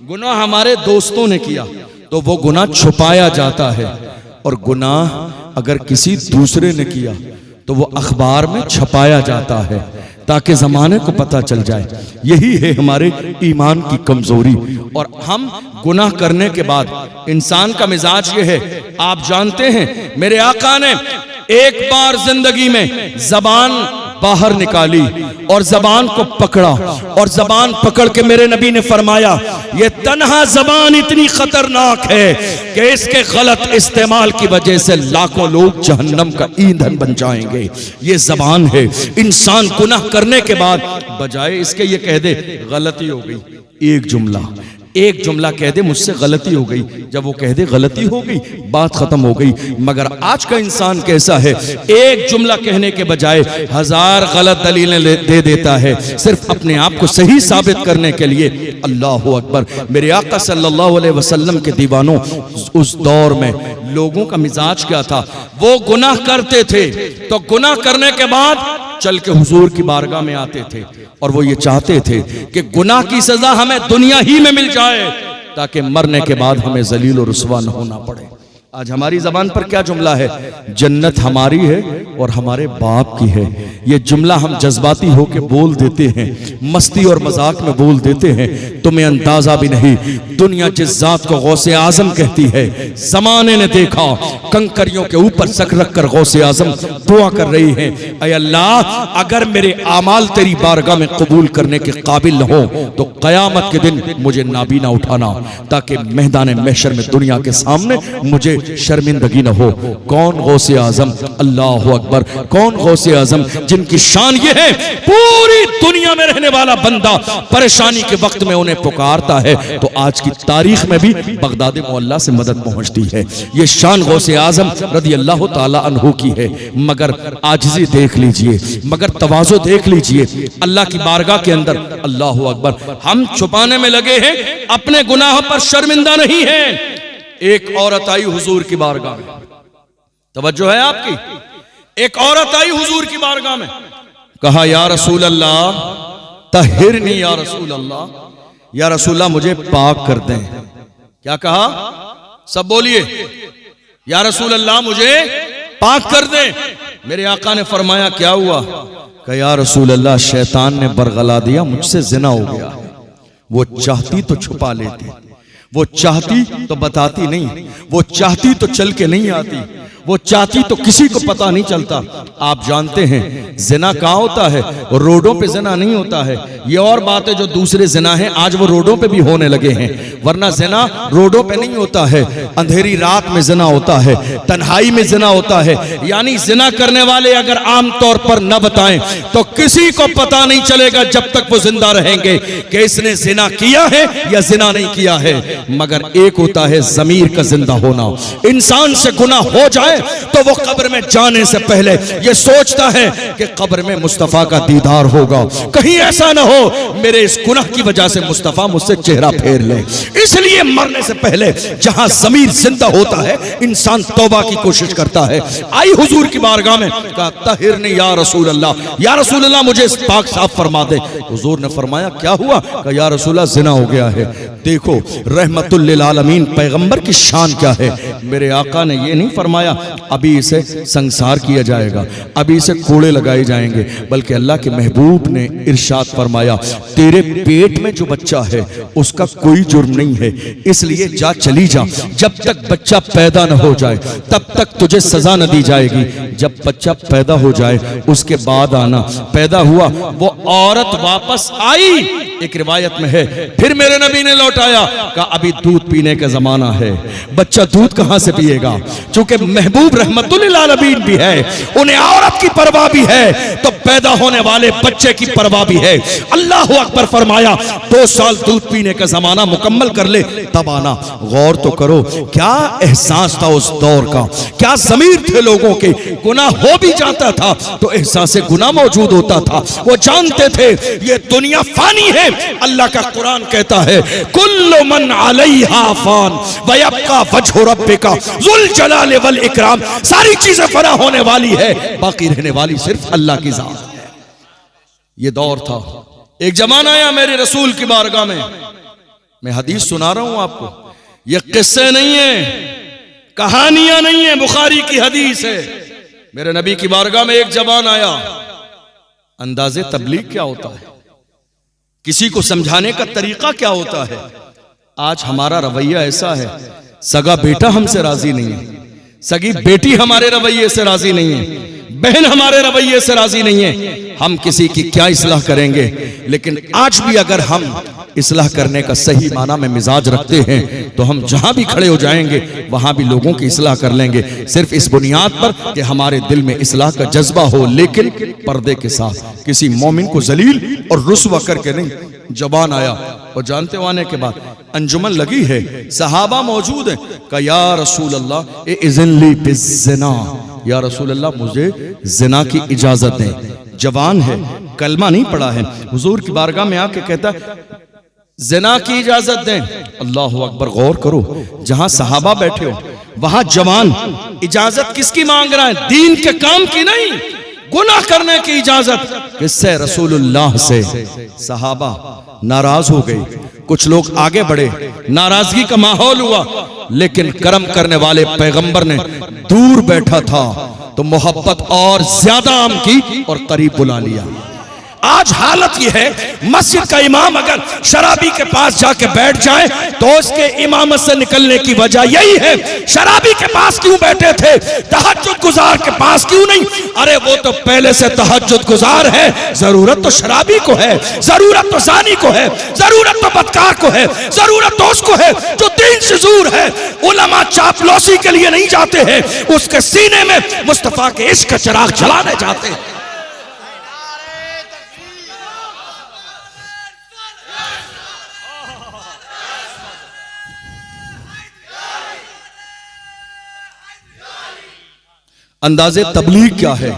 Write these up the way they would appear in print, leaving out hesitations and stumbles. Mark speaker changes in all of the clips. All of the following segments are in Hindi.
Speaker 1: गुनाह हमारे दोस्तों ने किया तो वो गुनाह छुपाया जाता है, और गुनाह अगर किसी दूसरे ने किया तो वो अखबार में छपाया जाता है ताकि जमाने को पता चल जाए। यही है हमारे ईमान की कमजोरी। और हम गुनाह करने के बाद इंसान का मिजाज ये है, आप जानते हैं मेरे आका ने एक बार जिंदगी में जबान बाहर निकाली और जबान को पकड़ा, और जबान पकड़ के मेरे नबी ने फरमाया ये तन्हा जबान इतनी खतरनाक है कि इसके गलत इस्तेमाल की वजह से लाखों लोग जहन्नम का ईंधन बन जाएंगे। ये जबान है। इंसान गुनाह करने के बाद बजाय इसके ये कह दे गलती हो गई, एक जुमला कह दे मुझसे गलती हो गई, जब वो कह दे गलती हो गई बात खत्म हो गई। मगर आज का इंसान कैसा है, एक जुमला कहने के बजाय 1000 गलत दलीलें दे देता है सिर्फ अपने आप को सही साबित करने के लिए। अल्लाह अकबर। मेरे आका सल्लल्लाहु अलैहि वसल्लम के दीवानों, उस दौर में लोगों का मिजाज क्या था, वो गुनाह करते थे तो गुनाह करने के बाद चल के हुजूर की बारगाह में आते थे और वो ये चाहते थे कि गुनाह की सजा हमें दुनिया ही में मिल जाए ताकि मरने के बाद हमें जलील और रुसवा न होना पड़े। आज हमारी जबान पर क्या जुमला है, जन्नत हमारी है और हमारे बाप की है। ये जुमला हम जज्बाती होके बोल देते हैं, मस्ती और मजाक में बोल देते हैं, तुम्हें अंदाजा भी नहीं दुनिया जिस जात को गौसे आजम कहती है, जमाने ने देखा कंकरियों के ऊपर सक रख कर गौसे आजम दुआ कर रही है, ऐ अल्लाह अगर मेरे आमाल तेरी बारगाह में कबूल करने के काबिल न हो तो कयामत के दिन मुझे नाबीना उठाना ताकि मैदान महशर में दुनिया के सामने मुझे शर्मिंदगी न हो। कौन गौसे आजम, अल्लाह अकबर, कौन गौसे आजम जिनकी शान ये है पूरी दुनिया में रहने वाला बंदा परेशानी के वक्त में उन्हें पुकारता है तो आज की तारीख में भी बगदाद मोहल्ला से मदद पहुंचती है। ये शान गौसे आजम रदी अल्लाह ताला अन्हु की है। मगर आजिज़ी देख लीजिए, मगर तवाज़ो देख लीजिए अल्लाह की बारगाह के अंदर। अल्लाह अकबर। हम छुपाने में लगे हैं, अपने गुनाह पर शर्मिंदा नहीं है। एक औरत आई हुजूर की बारगाह में, तवज्जो है आपकी, एक औरत आई हुजूर की बारगाह में, कहा या रसूल अल्लाह तहिरनी, या रसूल अल्लाह, या रसूल अल्लाह मुझे पाक कर दें। क्या कहा, सब बोलिए, या रसूल अल्लाह मुझे पाक कर दें। मेरे आका ने फरमाया क्या हुआ, कहा या रसूल अल्लाह शैतान ने बरगला दिया, मुझसे जिना हो गया। वो चाहती तो छुपा लेती, वो चाहती तो बताती नहीं, वो चाहती तो चल के नहीं आती, वो चाहती तो किसी को पता नहीं चलता। आप जानते हैं जिना कहाँ होता है, रोडों पे जिना नहीं होता है। ये और बात है जो दूसरे जिना है आज वो रोडों पे भी होने लगे हैं, वरना जिना रोडों पे नहीं होता है, अंधेरी रात में जिना होता है, तन्हाई में जिना होता है। यानी जिना करने वाले अगर आम तौर पर न बताएं तो किसी को पता नहीं चलेगा जब तक वो जिंदा रहेंगे कि इसने जिना किया है या जिना नहीं किया है। मगर एक होता है जमीर का जिंदा होना। इंसान से गुनाह हो जाए तो वो कब्र में जाने से पहले ये सोचता है कि कब्र में मुस्तफा का दीदार होगा, कहीं ऐसा ना हो मेरे इस गुनाह की वजह से मुस्तफा मुझसे चेहरा फेर ले। इसलिए मरने से पहले जहां जमीर जिंदा होता है इंसान तौबा की कोशिश करता है। आई हुजूर की बारगाह में, कहा तहिरनी या रसूल अल्लाह, या रसूल अल्लाह मुझे पाक साफ फरमा दे। हुजूर ने फरमाया क्या हुआ, कहा या रसूल अल्लाह जिना हो गया है। देखो रहमतुल लिल आलमीन पैगंबर की शान क्या है। मेरे आका ने ये नहीं फरमाया अभी इसे संसार किया जाएगा, अभी इसे कोड़े लगाए जाएंगे, बल्कि अल्लाह के महबूब ने इरशाद फरमाया तेरे पेट में जो बच्चा है उसका कोई जुर्म नहीं है, इसलिए जा चली जा, जब तक बच्चा पैदा न हो जाए तब तक तुझे सजा न दी जाएगी। जब बच्चा पैदा हो जाए उसके बाद आना। पैदा हुआ, वो औरत वापस आई, एक रिवायत में है फिर मेरे नबी ने लौटाया, कहा अभी दूध पीने का जमाना है, बच्चा दूध कहां से पिएगा। चूंकि महबूब रहमतुल आलमीन भी है, उन्हें औरत की परवाह भी है तो पैदा होने वाले बच्चे की परवाह भी है। अल्लाह अकबर फरमाया 2 साल दूध पीने का जमाना मुकम्मल कर ले तब आना। गौर तो करो क्या एहसास था उस दौर का, क्या ज़मीर थे लोगों के। गुनाह हो भी जाता था तो एहसास गुनाह मौजूद होता था, वो जानते थे ये दुनिया फानी है। अल्लाह का कुरान कहता है कुल्लु मन अलैहा फान व यबका वजहु रब्बिका ज़ुल जलाल वल इकराम, सारी चीजें फना होने वाली है, बाकी रहने वाली सिर्फ अल्लाह की जात है। ये दौर था। एक जमाना आया मेरे रसूल की बारगाह में, मैं हदीस सुना रहा हूं आपको, ये किस्से नहीं है, कहानियां नहीं है, बुखारी की हदीस है। मेरे नबी की बारगाह में एक जवान आया। अंदाजे तबलीग क्या होता है, किसी को समझाने का तरीका क्या होता है। आज हमारा रवैया ऐसा है, सगा बेटा हमसे राजी नहीं है, सगी बेटी हमारे रवैये से राजी नहीं है, बहन हमारे रवैये से राजी नहीं है। हम किसी की क्या इस्लाह करेंगे। लेकिन आज भी अगर हम इस्लाह करने का सही माना में मिजाज रखते हैं तो हम जहां भी खड़े हो जाएंगे वहां भी लोगों की इस्लाह कर लेंगे, सिर्फ इस बुनियाद पर कि हमारे दिल में इस्लाह का जज्बा हो, लेकिन पर्दे के साथ, किसी मोमिन को जलील और रुस्वा करके नहीं। जवान आया और जानते हो आने के बाद अंजुमन लगी है, सहाबा मौजूद है, कहा या रसूल अल्लाह इज़्न ली बिज़्ज़िना, या रसूल अल्लाह मुझे जिना की इजाजत दें। जवान है, कलमा नहीं पढ़ा है, हुजूर की बारगाह में आके कहता जिना की इजाजत दें। अल्लाह अकबर, गौर करो, जहां सहाबा बैठे हो वहां जवान इजाजत किसकी मांग रहा है? दीन के काम की नहीं, गुनाह करने की इजाजत। किससे? रसूलुल्लाह से। सहाबा नाराज हो गए, कुछ लोग आगे बढ़े, नाराजगी का माहौल हुआ, लेकिन करम करने वाले पैगंबर ने दूर बैठा था तो मोहब्बत और ज्यादा आम की और करीब बुला लिया। आज हालत यह है, मस्जिद का इमाम अगर शराबी के पास जाके बैठ जाए तो उसके इमामत से निकलने की वजह यही है, शराबी के पास क्यों बैठे थे, तहज्जुद गुजार के पास क्यों नहीं? अरे वो तो पहले से तहज्जुद गुजार है, जरूरत तो शराबी को है, जरूरत तो जानी को है, जरूरत तो बदकार को है, जरूरत तो उसको है जो दीन से दूर है। उलमा चापलूसी के लिए नहीं जाते हैं, उसके सीने में मुस्तफा के इश्क का चिराग जलाने जाते हैं। अंदाजे तबलीग क्या है?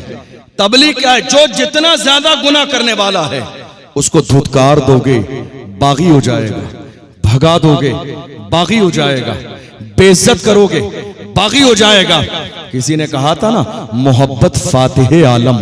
Speaker 1: तबलीग क्या है? जो जितना ज्यादा गुनाह करने वाला है उसको धुतकार दोगे बागी हो जाएगा, भगा दोगे बागी हो जाएगा, बेइज्जत करोगे बागी हो जाएगा। किसी ने कहा था ना, मोहब्बत फातिह आलम,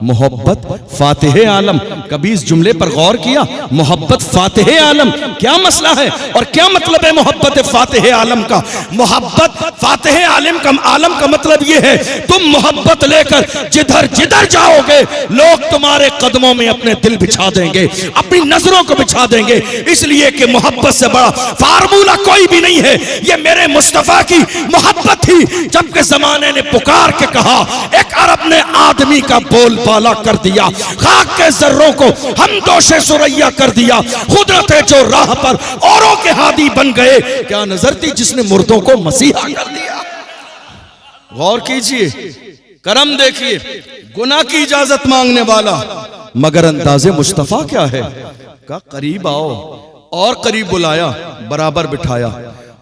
Speaker 1: मोहब्बत फातिह आलम। कभी इस जुमले पर गौर किया? मोहब्बत फातिह आलम क्या मसला है और क्या मतलब है मोहब्बत फातिह आलम का? मोहब्बत फातिह आलम का मतलब यह है, तुम मोहब्बत लेकर जिधर जिधर जाओगे लोग तुम्हारे कदमों में अपने दिल बिछा देंगे, अपनी नजरों को बिछा देंगे, इसलिए कि मोहब्बत से बड़ा फार्मूला कोई भी नहीं है। ये मेरे मुस्तफा की मोहब्बत थी। जबकि जमाने ने पुकार के कहा, एक अरब ने आदमी का बोल बाला कर दिया, खाक के जर्रों को हम दोषे सुरैया कर दिया, खुदरत है जो राह पर औरों के हादी बन गए। क्या नजर थी जिसने मुर्दों को मसीहा कर दिया। गौर कीजिए, करम देखिए, गुनाह की इजाजत मांगने वाला, मगर अंदाजे मुस्तफा क्या है? का करीब आओ, और करीब बुलाया, बराबर बिठाया।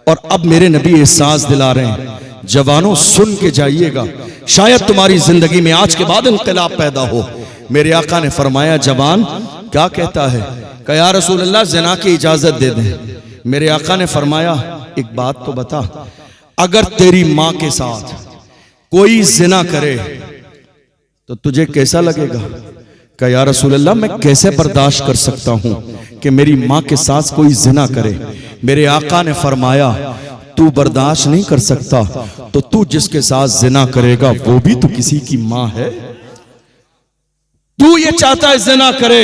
Speaker 1: और अब मेरे नबी एहसास दिला रहे हैं, जवानों सुन के जाइएगा, शायद तुम्हारी जिंदगी में आज के बाद इंकलाब पैदा हो। मेरे आका ने फरमाया, जवान क्या कहता है? कहा या रसूल अल्लाह ज़िना की इजाजत दे दें। मेरे आका ने फरमाया, एक बात तो बता, अगर तेरी माँ के साथ कोई ज़िना करे तो तुझे कैसा लगेगा? कहा या रसूल अल्लाह, मैं कैसे बर्दाश्त कर सकता हूं कि मेरी माँ के साथ कोई ज़िना करे। मेरे आका ने फरमाया, तू बर्दाश्त नहीं कर सकता तो तू जिसके साथ ज़िना करेगा वो भी तो किसी की माँ है। तू ये चाहता है ज़िना करे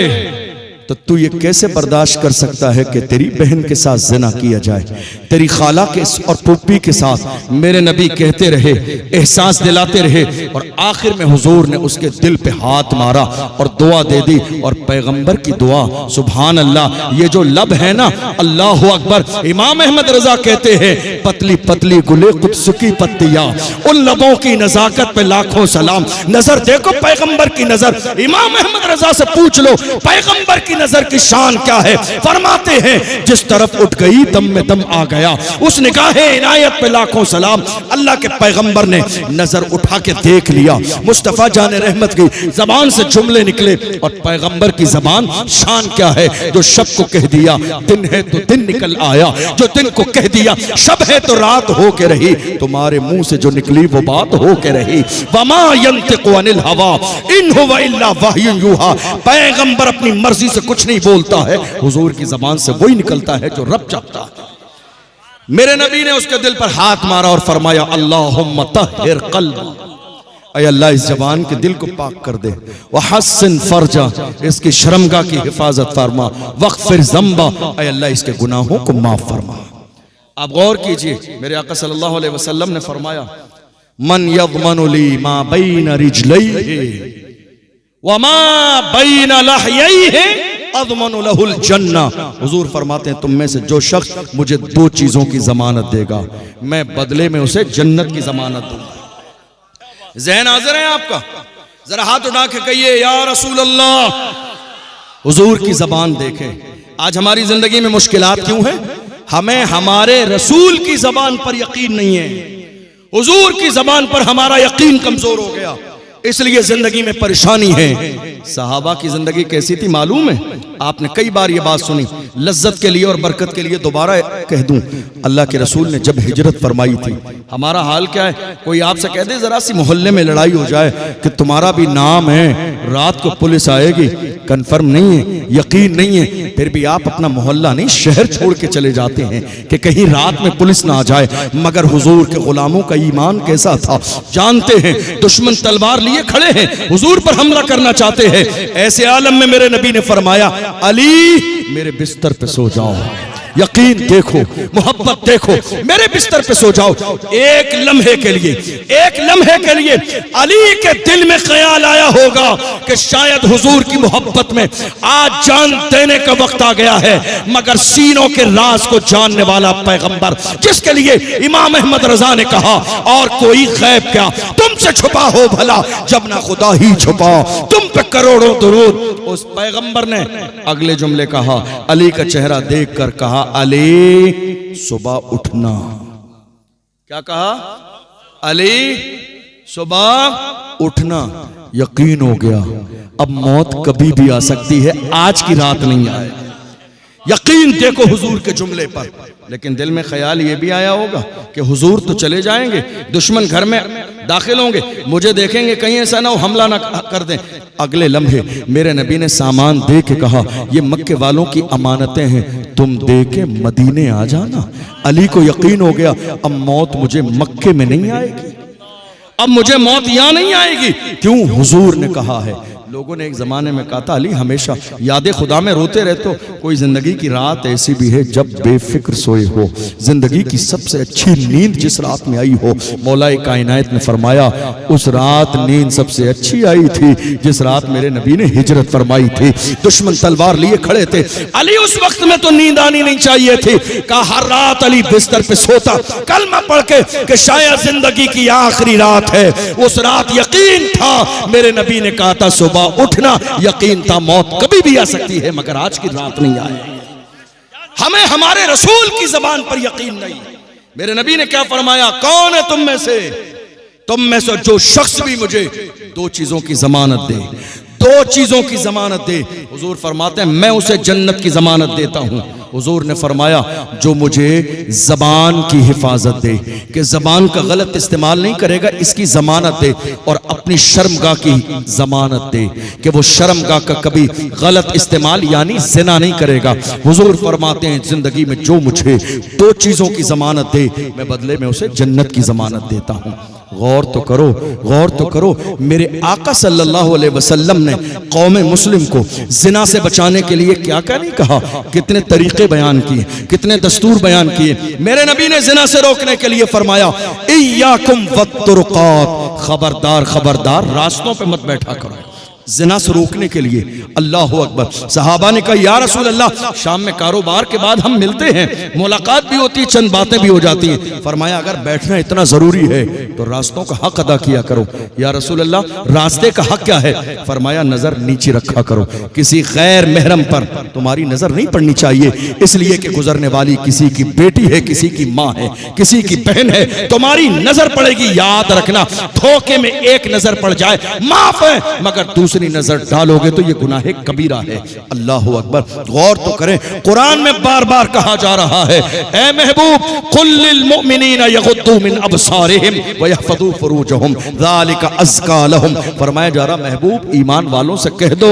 Speaker 1: तो तू ये कैसे बर्दाश्त कर सकता है कि तेरी बहन के साथ ज़िना किया जाए, तेरी खाला के और पुप्पी के साथ। मेरे नबी कहते रहे, एहसास दिलाते रहे, और आखिर में हुजूर ने उसके दिल पे हाथ मारा और दुआ दे दी। और पैगंबर की दुआ, सुभान अल्लाह, ये जो लब है ना, अल्लाह अकबर। इमाम अहमद रजा कहते हैं, पतली पतली गुले कुद्स की पत्तियां, उन लबों की नजाकत पे लाखों सलाम। नजर देखो पैगंबर की नजर, इमाम अहमद रजा से पूछ लो पैगंबर की नजर की शान क्या है। फरमाते हैं, जिस तरफ उठ गई दम में दम आ गया, उस निगाहे इनायत पे लाखों सलाम। अल्लाह के पैगंबर ने नजर उठा के देख लिया, मुस्तफा जाने रहमत की जबान से जुमले निकले, और पैगंबर की जबान शान क्या है, जो शब को कह दिया दिन है तो दिन निकल आया, जो दिन को कह दिया शब है तो रात हो के रही, तुम्हारे मुंह से जो निकली वो बात हो के रही। वमा यंतिकु अनिल हवा इन हुवा इल्ला वह्युन यूहा। पैगंबर अपनी मर्जी से कुछ नहीं बोलता है, हुजूर की जबान से वही निकलता है जो रब चाहता है। मेरे नबी ने उसके दिल पर हाथ मारा और फरमाया अल्लाहुम्मा तहिर क़ल्ब, ऐ अल्लाह इस जबान के दिल को पाक कर दे, वहस्सिन फरजा, इसकी शर्मगाह की हिफाजत फरमा, वग़फ़िर ज़ंबा, ऐ अल्लाह इसके गुनाहों को माफ फरमा। आप गौर कीजिए, मेरे आका सल्लल्लाहु अलैहि वसल्लम ने फरमाया मन यज़मनु ली मा बैन रिजलैहि व मा बैन लहयैहि अज़मनु लहुल जन्ना। हुजूर फरमाते हैं तुम में से जो शख्स मुझे दो चीजों की जमानत देगा, मैं बदले में उसे जन्नत की जमानत दूंगा। ज़हन हाज़िर है आपका? जरा हाथ उठा के कहिए या रसूल अल्लाह। हुजूर की जबान देखें। आज हमारी जिंदगी में मुश्किलात क्यों है? हमें हमारे रसूल की जबान पर यकीन नहीं है, हुजूर की जबान पर हमारा यकीन कमजोर हो गया, इसलिए जिंदगी में परेशानी है। सहाबा की जिंदगी कैसी थी मालूम है? आपने कई बार ये बात सुनी, लज्जत के लिए और बरकत के लिए दोबारा कह दूं, अल्लाह के रसूल ने जब हिजरत फरमाई थी, हमारा हाल क्या है? कोई आपसे कह दे जरा सी मोहल्ले में लड़ाई हो जाए कि तुम्हारा भी नाम है, रात को पुलिस आएगी, कंफर्म नहीं है, यकीन नहीं है, फिर भी आप अपना मोहल्ला नहीं शहर छोड़ के चले जाते हैं कि कहीं रात में पुलिस ना आ जाए। मगर हुजूर के गुलामों का ईमान कैसा था जानते हैं? दुश्मन तलवार लिए खड़े हैं, हुजूर पर हमला करना चाहते हैं। ऐसे आलम में मेरे नबी ने फरमाया अली मेरे बिस्तर पे सो जाओ, यकीन देखो, मोहब्बत देखो, मेरे बिस्तर पे सो जाओ। एक लम्हे के लिए अली के दिल में ख्याल आया होगा कि शायद हुजूर की मोहब्बत में आज जान देने का वक्त आ गया है। मगर सीनों के राज को जानने वाला पैगंबर, जिसके लिए इमाम अहमद रजा ने कहा और कोई गैब क्या तुमसे छुपा हो भला, जब ना खुदा ही छुपा तुम पे करोड़ों दुरूद। उस पैगंबर ने अगले जुमले कहा, अली का चेहरा देख कर कहा अली सुबह उठना। क्या कहा? अली सुबह उठना। यकीन हो गया अब मौत कभी भी आ सकती है, आज की रात नहीं आए। यकीन देखो हुजूर के जुमले पर। लेकिन दिल में ख्याल ये भी आया होगा कि हुजूर तो चले जाएंगे, दुश्मन घर में दाखिल होंगे, मुझे देखेंगे, कहीं ऐसा ना हो हमला ना कर दें। अगले लम्हे मेरे नबी ने सामान दे के कहा ये मक्के वालों की अमानतें हैं, तुम दे के मदीने आ जाना। अली को यकीन हो गया अब मौत मुझे मक्के में नहीं आएगी, अब मुझे मौत यहां नहीं आएगी। क्यों? हुजूर ने कहा है। लोगों ने एक जमाने में कहा था अली हमेशा याद खुदा में रोते रहते हो। कोई जिंदगी की रात ऐसी भी है जब बेफिक्र सोए हो। जिंदगी की सबसे अच्छी नींद जिस रात में आई हो, मौलाए कायनात ने फरमाया उस रात नींद सबसे अच्छी आई थी जिस रात मेरे नबी ने हिजरत फरमाई थी। दुश्मन तलवार लिए खड़े थे, अली उस वक्त में तो नींद आनी नहीं चाहिए थी। कहा हर रात अली बिस्तर पे सोता कलमा पढ़ के कि शायद जिंदगी की आखिरी रात है। उस रात यकीन था, मेरे नबी ने कहा था सुबह उठना, यकीन था मौत कभी भी आ सकती है मगर आज की रात नहीं आएगी। हमें हमारे रसूल की जबान पर यकीन नहीं। मेरे नबी ने क्या फरमाया? कौन है तुम में से जो शख्स भी मुझे दो चीजों की जमानत दे, दो चीजों की जमानत दे, हुजूर फरमाते हैं मैं उसे जन्नत की जमानत देता हूं। हुजूर ने फरमाया जो मुझे जबान की हिफाजत दे, कि जबान का गलत इस्तेमाल नहीं करेगा, इसकी जमानत दे, और अपनी शर्मगाह की जमानत दे कि वो शर्मगाह का कभी गलत इस्तेमाल यानी जिना नहीं करेगा। हुजूर फरमाते हैं जिंदगी में जो मुझे दो चीजों की जमानत दे, मैं बदले में उसे जन्नत की जमानत देता हूं। गौर तो करो, मेरे आका सल्लल्लाहु अलैहि वसल्लम ने कौम मुस्लिम को जिना से बचाने के लिए क्या क्या नहीं कहा, कितने तरीके बयान किए, कितने दस्तूर बयान किए। मेरे नबी ने जिना से रोकने के लिए फरमाया इय्याकुम वत्तुरुकात, खबरदार रास्तों पे मत बैठा करो, जिना से रोकने के लिए। अल्लाह अकबर। सहाबा ने कहा या रसूल अल्लाह शाम में कारोबार के बाद हम मिलते हैं, मुलाकात भी होती है, चंद बातें भी हो जाती हैं। फरमाया अगर बैठना इतना जरूरी है तो रास्तों का हक अदा किया करो। या रसूल अल्लाह रास्ते का हक क्या है? फरमाया नजर नीचे रखा करो, किसी गैर महरम पर तुम्हारी नजर नहीं पड़नी चाहिए, इसलिए कि गुजरने वाली किसी की बेटी है, किसी की माँ है, किसी की बहन है, तुम्हारी नजर पड़ेगी। याद रखना धोखे में एक नजर पड़ जाए माफ है, मगर दूसरी नजर डालोगे तो ये गुनाह कबीरा है। अल्लाह अकबर। गौर तो करें, कुरान में बार बार कहा जा रहा है ए महबूब कुल लिल मुमिनीना यगुद्दू मिन अबसारिहिम व यहफज़ू फुरूजहुम ज़ालिका अज़का लहुम। फरमाया जा रहा महबूब ईमान वालों से कह दो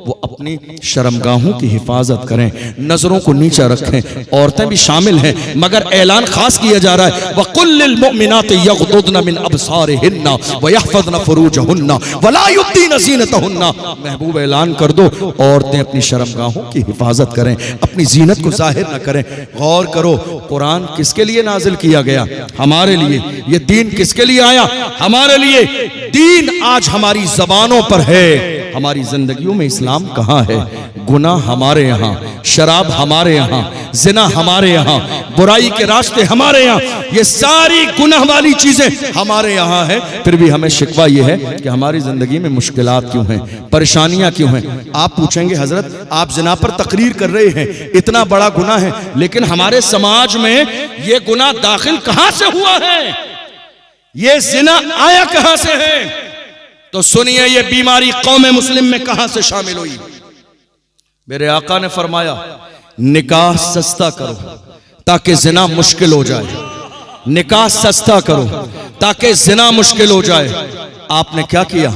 Speaker 1: वो अपनी शर्मगाहों की हिफाजत करें, नजरों को नीचा रखें। औरतें भी शामिल हैं, मगर ऐलान खास किया जा रहा है, वकुल्लिल मुमिनाति यग़दुदना मिन अबसारिहिन्ना व यहफ़ज़ना फ़ुरूजहुन्ना वला युब्दीना ज़ीनतहुन्ना। महबूब ऐलान कर दो, औरतें अपनी शर्मगाहों की हिफाजत करें, अपनी जीनत को जाहिर न करें। गौर करो, कुरान किसके लिए नाजिल किया गया? हमारे लिए। ये दीन किसके लिए आया? हमारे लिए। दीन आज हमारी जबानों पर है, हमारी जिंदगियों में इस्लाम कहाँ है? गुनाह हमारे यहाँ, शराब हमारे यहाँ, जिना हमारे यहाँ, बुराई के रास्ते हमारे यहाँ, ये सारी गुनाह वाली चीजें हमारे यहाँ है। फिर भी हमें शिकवा ये है कि हमारी जिंदगी में मुश्किलात क्यों हैं, परेशानियां क्यों हैं? आप पूछेंगे हजरत आप जिना पर तकरीर कर रहे हैं, इतना बड़ा गुनाह है, लेकिन हमारे समाज में ये गुनाह दाखिल कहां से हुआ है? ये जिना आया कहां से है? तो सुनिए, ये बीमारी कौम मुस्लिम में कहां से शामिल हुई? मेरे आका ने फरमाया, निकाह सस्ता करो ताकि जिना मुश्किल हो जाए। निकाह सस्ता करो ताकि जिना मुश्किल हो जाए। आपने क्या किया?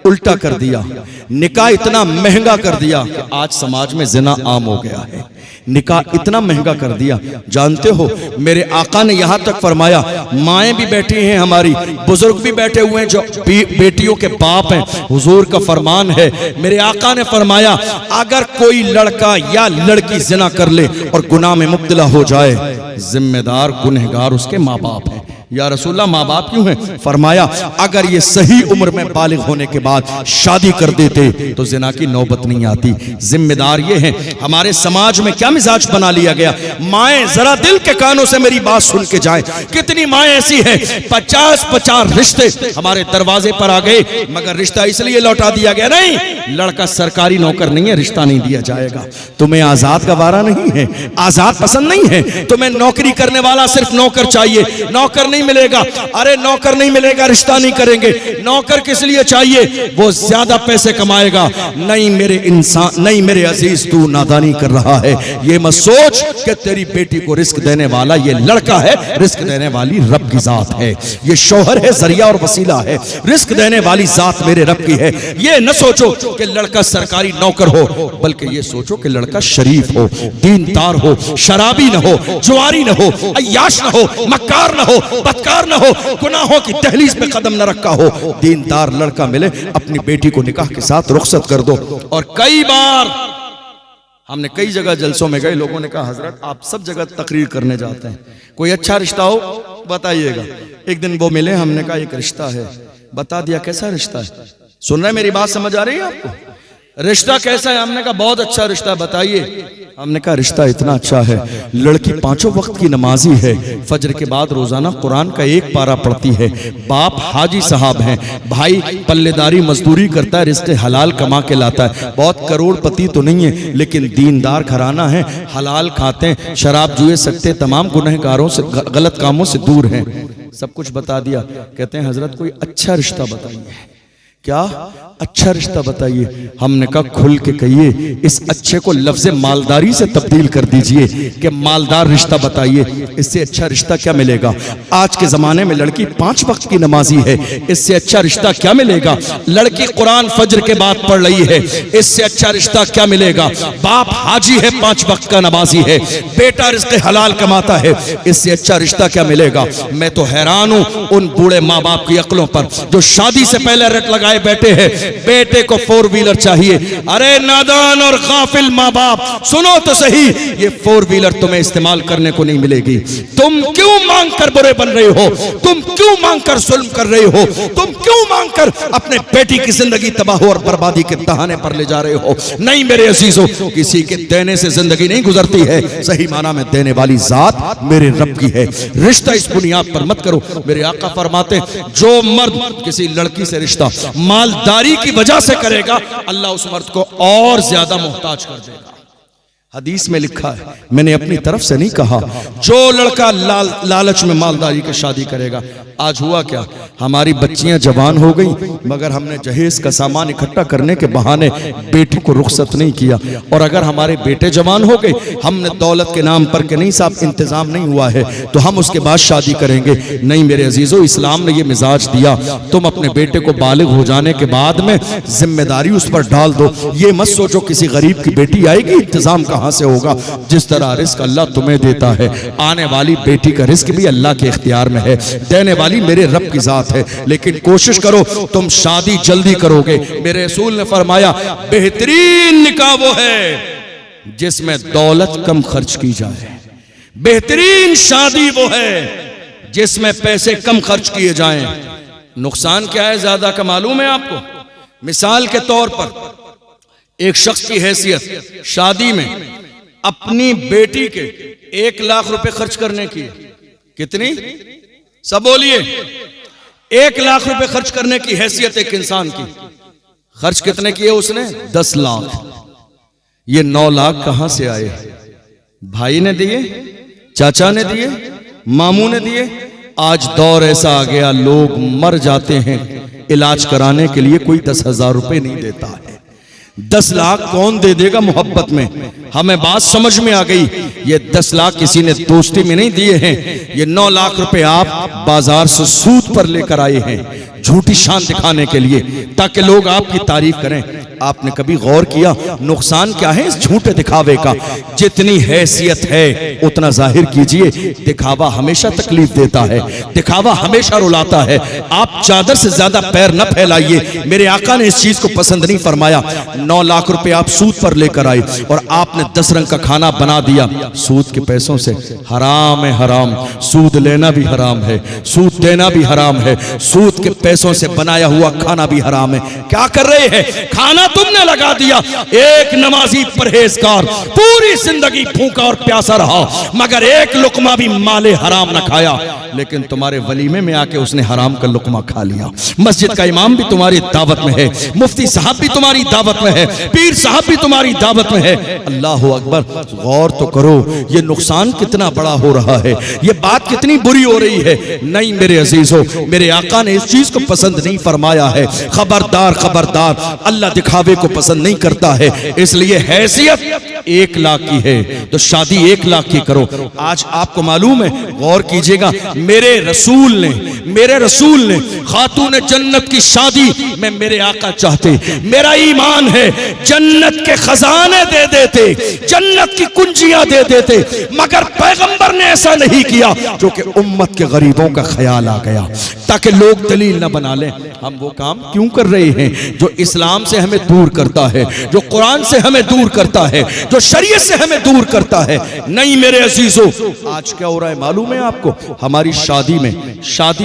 Speaker 1: उल्टा कर दिया। निकाह इतना महंगा कर दिया कि आज समाज में जिना आम हो गया है। निकाह इतना महंगा कर दिया, जानते हो मेरे आका ने यहां तक फरमाया, माएँ भी बैठी हैं हमारी, बुजुर्ग भी बैठे हुए हैं जो बेटियों के बाप हैं। हुजूर का फरमान है, मेरे आका ने फरमाया, अगर कोई लड़का या लड़की जिना कर ले और गुनाह में मुब्तला हो जाए, जिम्मेदार गुनहगार उसके माँ बाप हैं। या रसूलल्लाह, माँ बाप क्यों हैं? फरमाया, अगर ये सही उम्र में बालिग होने के बाद शादी कर देते तो जिना की नौबत नहीं आती। जिम्मेदार ये हैं। हमारे समाज में क्या मिजाज बना लिया गया? माएँ जरा दिल के कानों से मेरी बात सुन के जाएं। कितनी माएँ ऐसी हैं, 50-50 रिश्ते हमारे दरवाजे पर आ गए, मगर रिश्ता इसलिए लौटा दिया गया, नहीं लड़का सरकारी नौकर नहीं है, रिश्ता नहीं दिया जाएगा। तुम्हें आजाद का वारा नहीं है, आजाद पसंद नहीं है, तुम्हें नौकरी करने वाला सिर्फ नौकर चाहिए, नौकर नहीं मिलेगा। अरे नौकर नहीं मिलेगा, रिश्ता नहीं करेंगे। नौकर किस लिए चाहिए? वो ज्यादा पैसे कमाएगा। नहीं मेरे इंसान, नहीं मेरे अजीज, तू नादानी कर रहा है। ये मत सोच कि तेरी बेटी को रिस्क देने वाला ये लड़का है, रिस्क देने वाली रब की जात है। ये शौहर है, जरिया और वसीला है, रिस्क देने वाली जात मेरे रब की है। ये न सोचो कि लड़का सरकारी नौकर हो, बल्कि ये सोचो कि लड़का शरीफ हो, दीनदार हो, शराबी न हो, जुआरी न हो, अय्याश न हो, मक्कार न हो, बदकार न हो, गुनाहों की दहलीज पे कदम न रखा हो। दीनदार लड़का मिले, अपनी बेटी को निकाह के साथ रुखसत कर दो। और कई बार हमने कई जगह जलसों में गए, लोगों ने कहा हजरत आप सब जगह तकरीर करने जाते हैं, कोई अच्छा रिश्ता हो बताइएगा। एक दिन वो मिले, हमने कहा एक रिश्ता है, बता दिया कैसा रिश्ता है। सुन रहे, मेरी बात समझ आ रही है आपको? रिश्ता कैसा है? हमने कहा बहुत अच्छा रिश्ता है, बताइए। हमने कहा रिश्ता इतना अच्छा है, लड़की 5 वक्त की नमाजी है, फजर के बाद रोजाना कुरान का 1 पारा पढ़ती है, बाप हाजी साहब हैं, भाई पल्लेदारी मजदूरी करता है, रिश्ते हलाल कमा के लाता है, बहुत करोड़पति तो नहीं है लेकिन दीनदार घराना है, हलाल खाते हैं, शराब जुए सकते, तमाम गुनहगारों से, गलत कामों से दूर हैं। सब कुछ बता दिया। कहते हैं हजरत कोई अच्छा रिश्ता बताइए। क्या अच्छा रिश्ता बताइए? हमने कहा खुल के कहिए, इस अच्छे को लफ्ज़ मालदारी से तब्दील कर दीजिए कि मालदार रिश्ता बताइए, इससे अच्छा रिश्ता क्या मिलेगा? आज के जमाने में लड़की 5 वक्त की नमाजी है, इससे अच्छा रिश्ता क्या मिलेगा? लड़की कुरान फजर के बाद पढ़ रही है, इससे अच्छा रिश्ता क्या मिलेगा? बाप हाजी है, 5 वक्त का नमाजी है, बेटा रिज़्क़ हलाल कमाता है, इससे अच्छा रिश्ता क्या मिलेगा? मैं तो हैरान हूं उन बूढ़े माँ बाप की अक्लों पर जो शादी से पहले रट लगाए बैठे हैं, बेटे को 4 व्हीलर चाहिए। अरे नादान और गाफिल माँ बाप, सुनो तो सही, ये 4 व्हीलर तुम्हें इस्तेमाल करने को नहीं मिलेगी। तुम क्यों मांग कर बुरे बन रहे हो? तुम क्यों मांग कर जुल्म कर रहे हो? तुम क्यों मांग कर अपने बेटी की जिंदगी तबाह और बर्बादी के तहाने पर ले जा रहे हो? नहीं मेरे अजीजों, किसी के देने से जिंदगी नहीं गुजरती है, सही माना में देने वाली जात मेरे रब की है। रिश्ता इस बुनियाद पर मत करो। मेरे आका फरमाते, जो मर्द किसी लड़की से रिश्ता मालदारी की वजह से करेगा, अल्लाह उस मर्द को और ज्यादा मोहताज कर देगा। हदीस में लिखा है, मैंने अपनी तरफ से नहीं कहा, जो लड़का लालच में मालदारी की शादी करेगा, आज हुआ क्या, हमारी बच्चियां जवान हो गई मगर हमने जहेज का सामान इकट्ठा करने के बहाने बेटी को रुखसत नहीं किया। और अगर हमारे बेटे जवान हो गए, हमने दौलत के नाम पर के नहीं साहब इंतजाम नहीं हुआ है तो हम उसके बाद शादी करेंगे। नहीं मेरे अजीजों, इस्लाम ने ये मिजाज दिया, तुम अपने बेटे को बालिग हो जाने के बाद में जिम्मेदारी उस पर डाल दो। ये मत सोचो किसी गरीब की बेटी आएगी, इंतजाम कहां से होगा। जिस तरह रिस्क अल्लाह तुम्हें देता है, आने वाली बेटी का रिस्क भी अल्लाह के इख्तियार में है, देने वाली मेरे रब की जात है। लेकिन कोशिश करो तुम शादी जल्दी करोगे। मेरे रसूल ने फरमाया बेहतरीन निकाह वो है जिसमें दौलत कम खर्च की जाए, बेहतरीन शादी वो है जिसमें पैसे कम खर्च किए जाएं। नुकसान क्या है ज्यादा का मालूम है आपको? मिसाल के तौर पर एक शख्स की हैसियत शादी में अपनी बेटी के 1 लाख रुपए खर्च करने की, कितनी सब बोलिए, 1 लाख रुपए खर्च करने की हैसियत एक इंसान की, खर्च कितने किए उसने? 10 लाख। ये 9 लाख कहां से आए? भाई ने दिए, चाचा ने दिए, मामू ने दिए। आज दौर ऐसा आ गया लोग मर जाते हैं इलाज कराने के लिए, कोई 10,000 रुपए नहीं देता है। 10 लाख कौन दे देगा मोहब्बत में? हमें बात समझ में आ गई। ये 10 लाख किसी ने दोस्ती में नहीं दिए हैं, ये 9 लाख रुपए आप बाजार से सूद पर लेकर आए हैं झूठी शान दिखाने के लिए, ताकि लोग आपकी तारीफ करें। आपने कभी गौर किया नुकसान क्या है इस झूठे दिखावे का? जितनी हैसियत है उतना जाहिर कीजिए। दिखावा हमेशा तकलीफ देता है, दिखावा हमेशा रुलाता है। आप चादर से ज्यादा पैर न फैलाइए। मेरे आका ने इस चीज को पसंद नहीं फरमाया। 9 लाख रुपए आप सूद पर लेकर आए और आपने 10 रंग का खाना बना दिया सूद के पैसों से। हराम है हराम, सूद लेना भी हराम है, सूद देना भी हराम है, सूद के पैसों से बनाया हुआ खाना भी हराम है। क्या कर रहे हैं? खाना तुमने लगा दिया। एक नमाजी परहेजगार पूरी जिंदगी भूखा और प्यासा रहा मगर एक लुकमा भी माले हराम न खाया, लेकिन तुम्हारे वलीमे में आके उसने हराम का लुकमा खा लिया। मस्जिद का इमाम भी तुम्हारी दावत में है, मुफ्ती साहब भी तुम्हारी दावत में है, पीर साहब भी तुम्हारी दावत में है। अल्लाह अकबर, गौर तो करो ये नुकसान कितना बड़ा हो रहा है, ये बात कितनी बुरी हो रही है। नहीं मेरे अजीजों, मेरे आका ने इस चीज को पसंद नहीं फरमाया है। खबरदार खबरदार, अल्लाह दिखावे को पसंद नहीं करता है। इसलिए हैसियत 1 लाख की है तो शादी 1 लाख की करो। आज आपको मालूम है, गौर कीजिएगा, मेरे रसूल ने खातून जन्नत की शादी में मेरे आका चाहते, मेरा ईमान है जन्नत के खजाने दे देते, जन्नत की कुंजियां दे देते, मगर पैगंबर ने ऐसा नहीं किया। जो कि उम्मत के गरीबों का ख्याल आ गया ताकि लोग दलील न बना लें। हम वो काम क्यों कर रहे हैं जो इस्लाम से हमें दूर करता है, जो कुरान से हमें दूर करता है, जो शरीयत से हमें दूर करता है। नहीं मेरे अजीजों, आज क्या हो रहा है मालूम है आपको? हमारी शादी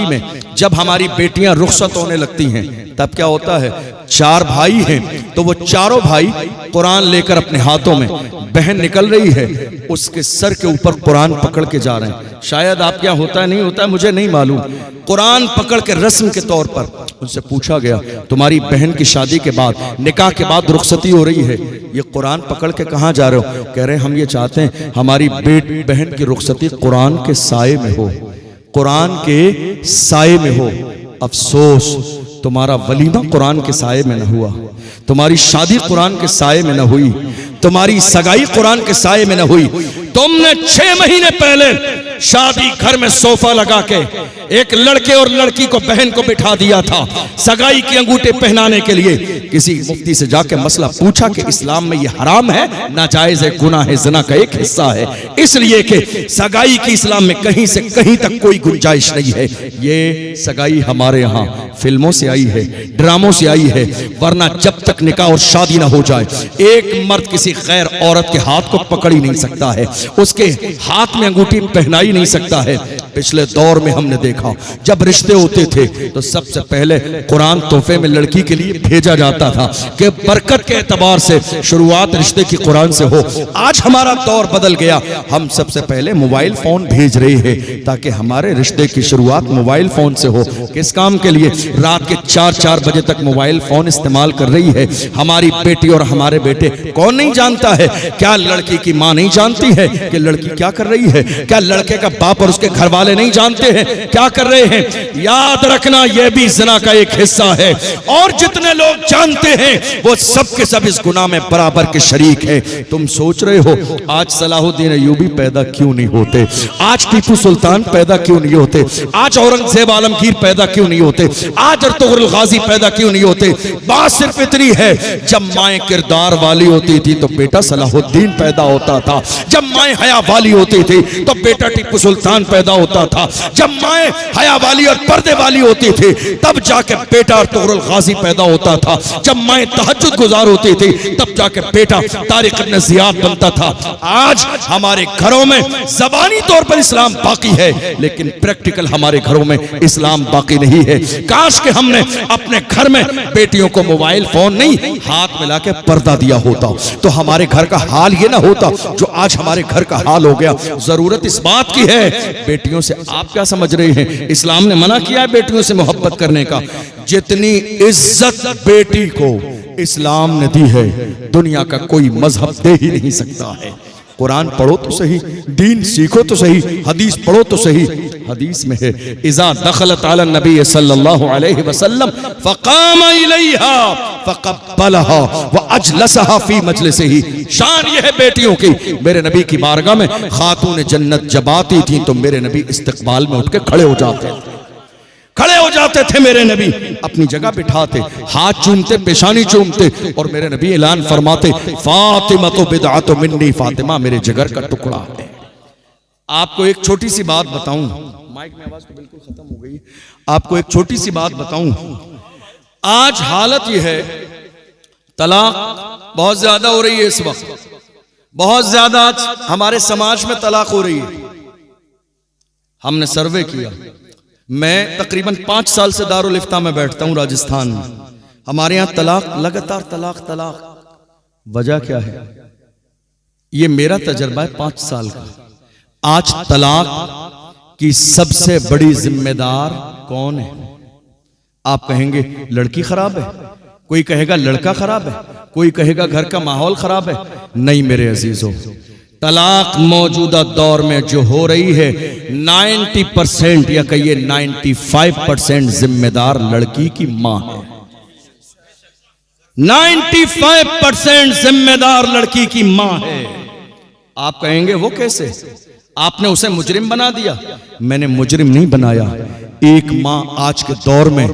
Speaker 1: में जब हमारी बेटियां रुखसत होने लगती हैं तब क्या होता है? 4 भाई हैं तो वो चारों भाई कुरान लेकर अपने हाथों में, बहन निकल रही है उसके सर के ऊपर कुरान पकड़ के जा रहे हैं। शायद आप क्या होता है नहीं होता है मुझे नहीं मालूम, कुरान पकड़ के रस्म के तौर पर उनसे पूछा गया तुम्हारी बहन की शादी के बाद, निकाह के बाद रुखसती हो रही है, ये कुरान पकड़ के कहाँ जा रहे हो? कह रहे हम ये चाहते हैं हमारी बहन की रुखसती कुरान के साए में हो, कुरान के साए में हो। अफसोस तुम्हारा वलीमा कुरान के साए में न हुआ, तुम्हारी शादी कुरान के साए में न हुई, तुम्हारी सगाई कुरान के साए में न हुई। तुमने 6 महीने पहले शादी घर में सोफा लगा के एक लड़के और लड़की को, बहन को बिठा दिया था सगाई की अंगूठे पहनाने के लिए। किसी मुफ्ती से जाके मसला पूछा कि इस्लाम में ये हराम है, नाजायज है, गुनाह है, ज़िना का एक हिस्सा है, इसलिए कि सगाई की इस्लाम में कहीं से कहीं तक कोई गुंजाइश नहीं है। ये सगाई हमारे यहाँ फिल्मों से आई है, ड्रामों से आई है, वरना जब तक निकाह और शादी ना हो जाए एक मर्द किसी गैर औरत के हाथ को पकड़ ही नहीं सकता है, उसके हाथ में अंगूठी पहनाई नहीं सकता है। पिछले दौर में हमने देखा जब रिश्ते होते थे तो सबसे पहले कुरान तोहफे में लड़की के लिए भेजा जाता था कि बरकत के एतबार से शुरुआत रिश्ते की कुरान से हो। आज हमारा दौर बदल गया, हम सबसे पहले मोबाइल फोन भेज रहे हैं ताकि हमारे रिश्ते की शुरुआत मोबाइल फोन से हो। किस काम के लिए? रात के 4-4 बजे तक मोबाइल फोन इस्तेमाल कर रही है हमारी बेटी और हमारे बेटे। कौन नहीं जानता है? क्या लड़की की माँ नहीं जानती है कि लड़की क्या कर रही है? क्या लड़के का बाप और उसके घर वाले नहीं जानते हैं क्या कर रहे हैं। याद रखना यह भी ज़िना का एक हिस्सा है, और जितने लोग जानते हैं वो सब के सब इस गुनाह में बराबर के शरीक हैं। तुम सोच रहे हो आज सलाहुद्दीन अय्यूबी पैदा क्यों नहीं होते, आज टीपू सुल्तान पैदा क्यों नहीं होते, आज औरंगजेब आलमगीर पैदा क्यों नहीं होते, आज अर्तुगरुल गाजी पैदा क्यों नहीं होते। बात सिर्फ इतनी है, जब माएँ किरदार वाली होती थी तो बेटा सलाहुद्दीन पैदा होता था, जब माएँ हया वाली होती थी तो बेटा टीपू सुल्तान पैदा होता था, जब माएँ हया वाली और पर्दे वाली होती थी तब जाके बेटा अर्तुगरुल गाजी पैदा होता था, जब माएँ तहज्जुद गुजार होती थी तब जाके बेटा तारिक इब्न ज़ियाद बनता था। आज हमारे घरों में ज़बानी तौर पर इस्लाम बाकी है, लेकिन प्रैक्टिकल हमारे घरों में इस्लाम बाकी नहीं है। काश के हमने अपने घर में बेटियों को मोबाइल फोन नहीं हाथ मिला के पर्दा दिया होता तो हमारे घर का हाल ये ना होता जो आज हमारे घर का हाल हो गया। जरूरत इस बात की है, बेटियों से आप क्या समझ रहे हैं, इस्लाम ने मना किया है बेटियों से मोहब्बत करने का। जितनी इज्जत बेटी को इस्लाम ने दी है दुनिया का कोई मजहब दे ही नहीं सकता है। कुरान पढ़ो तो सही, दीन सीखो तो सही, हदीस पढ़ो तो सही। हदीस में है इज़ा दखलत अला नबी सल्लल्लाहु अलैहि वसल्लम फ़क़ाम इलैहा फ़क़ब्बलहा व अजलसहा फ़ी मजलिसिही। शान यह है बेटियों की, मेरे नबी की बारगाह में खातून जन्नत जब आती थी तो मेरे नबी इस्तकबाल में उठ के खड़े हो जाते थे मेरे नबी अपनी जगह बिठाते, हाथ चूमते, पेशानी चूमते, और मेरे नबी ऐलान फरमाते फातिमा तो बिदअतु मिन्नी, फातिमा मेरे जिगर का टुकड़ा है। आपको एक छोटी सी बात बताऊं, माइक में आवाज तो बिल्कुल खत्म हो गई। आपको एक छोटी सी बात बताऊं, आज हालत यह है तलाक बहुत ज्यादा हो रही है, इस वक्त बहुत ज्यादा हमारे समाज में तलाक हो रही है। हमने सर्वे किया, मैं तकरीबन 5 साल से दारुल इफ्ता में बैठता हूं राजस्थान में। हमारे यहां तलाक लगातार तलाक। वजह क्या है? ये मेरा तजर्बा है 5 साल का। आज तलाक की सबसे बड़ी जिम्मेदार कौन है? आप कहेंगे लड़की खराब है, कोई कहेगा लड़का खराब है, कोई कहेगा घर का माहौल खराब है। नहीं मेरे अजीजों, तलाक मौजूदा दौर में जो हो रही है 90% या कहिए 95% जिम्मेदार लड़की की मां है। 95% जिम्मेदार लड़की की मां है। आप कहेंगे वो कैसे? आपने उसे मुजरिम बना दिया। मैंने मुजरिम नहीं बनाया। एक मां आज के दौर में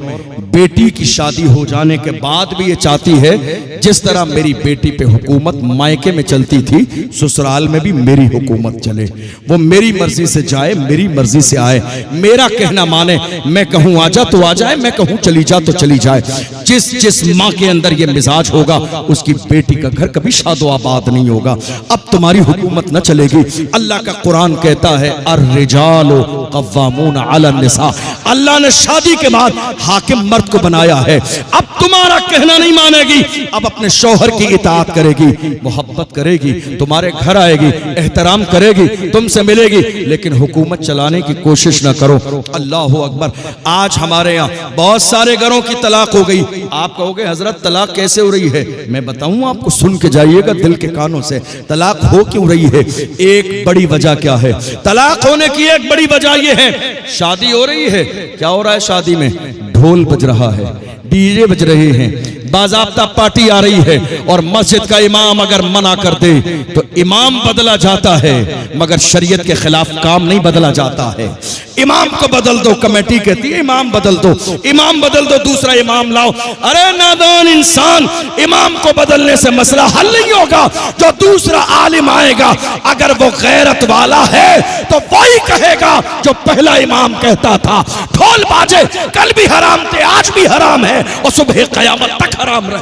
Speaker 1: बेटी की शादी हो जाने के बाद भी ये चाहती है जिस तरह मेरी बेटी पे हुकूमत मायके में चलती थी ससुराल में भी मेरी हुकूमत चले, वो मेरी मर्जी से जाए, मेरी मर्जी से आए, मेरा कहना माने। मैं कहूं आ जा तो आ जाए, मैं कहूं चली जा तो चली जाए। जिस मां के अंदर ये मिजाज होगा उसकी बेटी का घर कभी शादो आबाद नहीं होगा। अब तुम्हारी हुकूमत न चलेगी। अल्लाह का कुरान कहता है अर्रिजालु कव्वामून अला निसा। अल्लाह ने शादी के बाद हाकिम मर्द को बनाया है। अब तुम्हारा कहना नहीं मानेगी, अब अपने शौहर की इताअत करेगी, मोहब्बत करेगी, तुम्हारे घर आएगी, एहतराम करेगी, तुमसे मिलेगी, लेकिन हुकूमत चलाने की कोशिश ना करो। अल्लाह अकबर। आज हमारे यहाँ बहुत सारे घरों की तलाक हो गई। आप कहोगे हजरत तलाक कैसे हो रही है? मैं बताऊं आपको, सुन के जाइएगा दिल के कानों से। तलाक हो क्यों रही है? एक बड़ी वजह क्या है तलाक होने की? एक बड़ी वजह यह है शादी हो रही है। क्या हो रहा है शादी में? ढोल बज रहा है, डीजे बज रहे हैं, बाज़ाब्ता पार्टी आ रही है, और मस्जिद का इमाम अगर मना कर दे तो इमाम बदला जाता है, मगर शरीयत के खिलाफ काम नहीं बदला जाता है। इमाम को बदल दो, कमेटी कहती है इमाम बदल दो, इमाम बदल दो, दूसरा इमाम लाओ। अरे नादान इंसान, इमाम को बदलने से मसला हल नहीं होगा। जो दूसरा आलिम आएगा अगर वो गैरत वाला है तो वही कहेगा जो पहला इमाम कहता था। ढोल बाजे कल भी हराम थे, आज भी हराम है, और सुबह क़यामत तक हराम रहे।